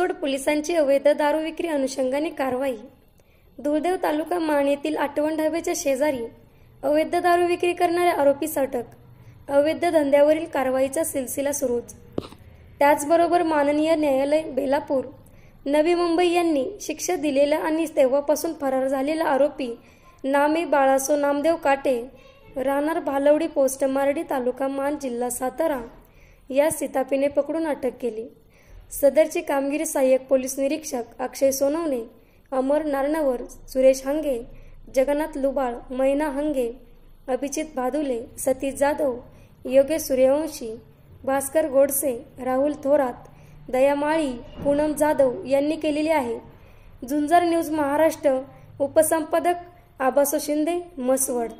म्हसवड पोलिसांची अवैध दारू विक्री अनुषंगाने कारवाई। दुर्दैव तालुका मान येथील आठवण ढाब्याच्या शेजारी अवैध दारू विक्री करणाऱ्या आरोपीस अटक। अवैध धंद्यावरील कारवाईचा सिलसिला सुरूच। त्याचबरोबर माननीय न्यायालय बेलापूर नवी मुंबई यांनी शिक्षा दिलेला आणि तेव्हापासून फरार झालेला आरोपी नामे बाळासो नामदेव काटे राहणार भालवडी पोस्ट मार्डी तालुका मान जिल्हा सातारा या सीतापीने पकडून अटक केली। सदरची कामगिरी सहाय्यक पोलीस निरीक्षक अक्षय सोनवणे, अमर नारनवर, सुरेश हंगे, जगन्नाथ लुबाळ, मैना हंगे, अभिजित भादुले, सतीश जाधव, योगेश सूर्यवंशी, भास्कर गोडसे, राहुल थोरात, दया माळी, पूनम जाधव यांनी केलेली आहे। झुंजार न्यूज महाराष्ट्र, उपसंपादक आबासो शिंदे, म्हसवड।